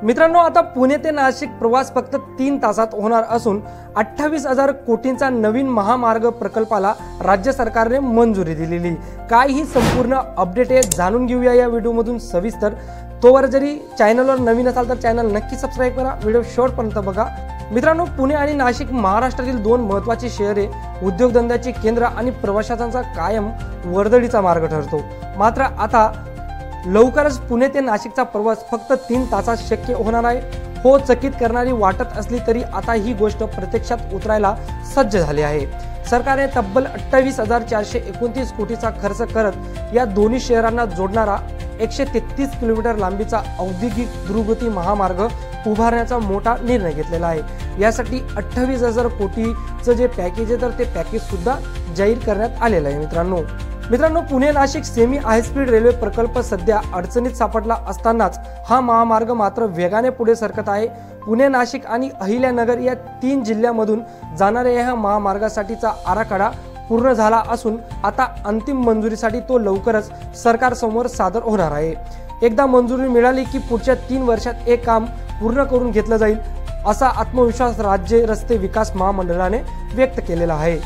मित्रांनो, आता पुणे ते नाशिक प्रवास फक्त 3 तासात होणार असून 28,000 कोटींचा नवीन महामार्ग प्रकल्पाला राज्य सरकारने मंजुरी दिलेली। काय ही संपूर्ण अपडेट आहे जाणून घेऊया या व्हिडिओमधून सविस्तर। तोवर जरी चॅनलवर नवीन असाल तर चॅनल नक्की सबस्क्राइब करा, व्हिडिओ शेवटपर्यंत बघा। मित्रांनो, पुणे आणि नाशिक महाराष्ट्रातील दोन महत्त्वाची शहरे, उद्योगधंद्याचे केंद्र आणि प्रवाशांचा कायम वर्दळीचा मार्ग ठरतो। मात्र आता लवकरच पुणे ते नाशिकचा प्रवास फक्त 3 तासात शक्य होणार आहे। हो, चकित करणारी वाटत असली तरी आता ही गोष्ट प्रत्यक्षात उतरायला सज्ज झाली आहे। सरकारने तब्बल 28,429 कोटीचा खर्च करत या दोन्ही शहरांना जोडणारा 133 किलोमीटर लांबीचा औद्योगिक द्रुतगती महामार्ग उभारण्याचा मोठा निर्णय घेतलेला आहे। यासाठी 28,000 कोटीचं जे पॅकेज आहे तर ते पॅकेज सुद्धा जाहीर करण्यात आलेलं आहे। मित्रांनो, Pune Nashik semi high speed railway प्रकल्प सध्या अडचणीत सापडला असतानाच हा महामार्ग मात्र वेगाने पुढे सरकत आहे। पुणे, नाशिक आणि अहिल्यानगर या 3 जिल्ह्यांमधून जाणाऱ्या या महामार्गासाठीचा आराखडा पूर्ण झाला असून आता अंतिम मंजुरीसाठी तो लवकरच सरकारसमोर सादर होणार आहे। एकदा मंजुरी मिळाली की पुढच्या 3 वर्षात हे काम पूर्ण करून घेतलं जाईल, असा आत्मविश्वास राज्य रस्ते विकास महामंडळाने व्यक्त केलेला आहे।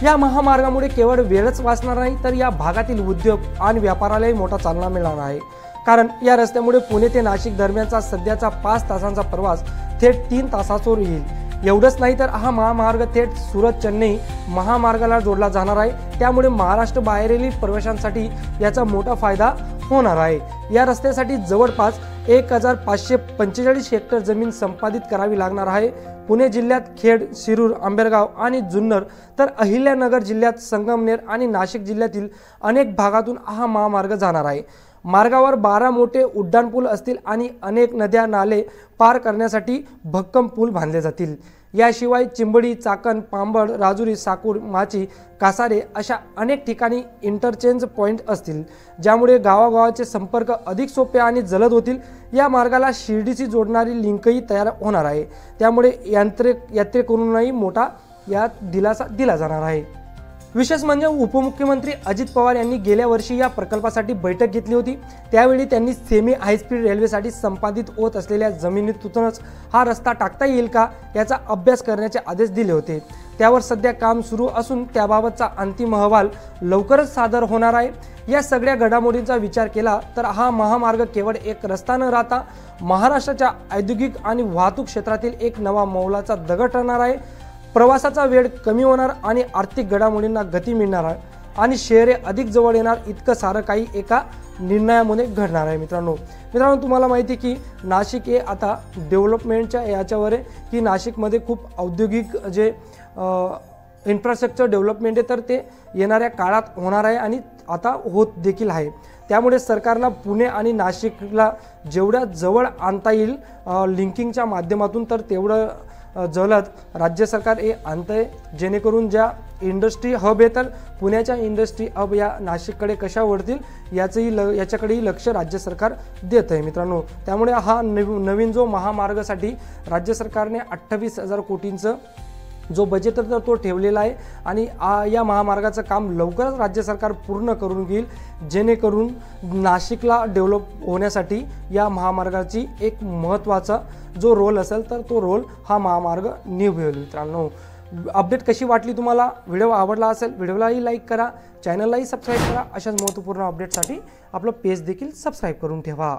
या महामार्गामुळे केवळ वेळच वाचणार नाही तर या भागातील उद्योग आणि व्यापारालाही मोठा चालना मिळणार आहे। कारण या रस्त्यामुळे पुणे ते नाशिक दरम्यानचा सध्याचा 5 तासांचा प्रवास थेट 3 तासांवर येईल। एवढंच नाही तर हा महामार्ग थेट सुरत चेन्नई महामार्गाला जोडला जाणार आहे। त्यामुळे महाराष्ट्र बाहेरील प्रवाशांसाठी याचा मोठा फायदा होणार आहे। या रस्त्यासाठी जवळपास 1,545 हेक्टर जमीन संपादित करावी लागणार आहे। पुणे जिल्ह्यात खेड, शिरूर, आंबेगाव आणि जुन्नर तर अहिल्यानगर जिल्ह्यात संगमनेर आणि नाशिक जिल्ह्यातील अनेक भागातून हा महामार्ग जाणार आहे। मार्गावर 12 मोठे उड्डाणपूल असतील आणि अनेक नद्या नाले पार करण्यासाठी भक्कम पूल बांधले जातील। याशिवाय चिंबडी, चाकण, पांबळ, राजुरी, साकूर, माची, कासारे अशा अनेक ठिकाणी इंटरचेंज पॉइंट असतील, ज्यामुळे गावागावाचे संपर्क अधिक सोपे आणि जलद होतील। या मार्गाला शिर्डीशी जोडणारी लिंकही तयार होणार आहे, त्यामुळे यात्रेकरूंनाही मोठा दिलासा दिला जाणार आहे। विशेष म्हणजे उपमुख्यमंत्री अजित पवार यांनी गेल्या वर्षी या प्रकल्पासाठी बैठक घेतली होती। त्यावेळी त्यांनी सेमी हायस्पीड रेल्वेसाठी संपादित होत असलेल्या जमिनीतूनच हा रस्ता टाकता येईल का याचा अभ्यास करण्याचे आदेश दिले होते। त्यावर सध्या काम सुरू असून त्याबाबतचा अंतिम अहवाल लवकरच सादर होणार आहे। या सगळ्या घडामोडींचा विचार केला तर हा महामार्ग केवळ एक रस्ता न राहता महाराष्ट्राच्या औद्योगिक आणि वाहतूक क्षेत्रातील एक नवा मौलाचा दगड ठरणार आहे। प्रवासाचा वेळ कमी होणार आणि आर्थिक घडामोडींना गती मिळणार आहे आणि शहरे अधिक जवळ येणार, इतकं सारं काही एका निर्णयामध्ये घडणार आहे। मित्रांनो, तुम्हाला माहिती की नाशिक हे आता डेव्हलपमेंटच्या याच्यावर आहे की नाशिकमध्ये खूप औद्योगिक जे इन्फ्रास्ट्रक्चर डेव्हलपमेंट आहे तर ते येणाऱ्या काळात होणार आहे आणि आता होत देखील आहे। त्यामुळे सरकारला पुणे आणि नाशिकला जेवढ्या जवळ आणता येईल लिंकिंगच्या माध्यमातून तर तेवढं जलद राज्य सरकार हे आणतंय, जेणेकरून ज्या इंडस्ट्री हब आहे तर पुण्याच्या इंडस्ट्री हब या नाशिककडे कशा वळतील याच्याकडेही लक्ष राज्य सरकार देत आहे। मित्रांनो, त्यामुळे हा नवीन जो महामार्गासाठी राज्य सरकारने 28,000 कोटींचं जो बजेट तर तो ठेवलेला आहे आणि या महामार्गाचं काम लवकरच राज्य सरकार पूर्ण करून घेईल, जेणेकरून नाशिकला डेव्हलप होण्यासाठी या महामार्गाची एक महत्त्वाचा जो रोल असेल तर तो रोल हा महामार्ग निभवेल। मित्रांनो, अपडेट कशी वाटली तुम्हाला? व्हिडिओ आवडला असेल व्हिडिओलाही लाईक करा, चॅनललाही सबस्क्राईब करा। अशाच महत्त्वपूर्ण अपडेटसाठी आपलं पेज देखील सबस्क्राईब करून ठेवा।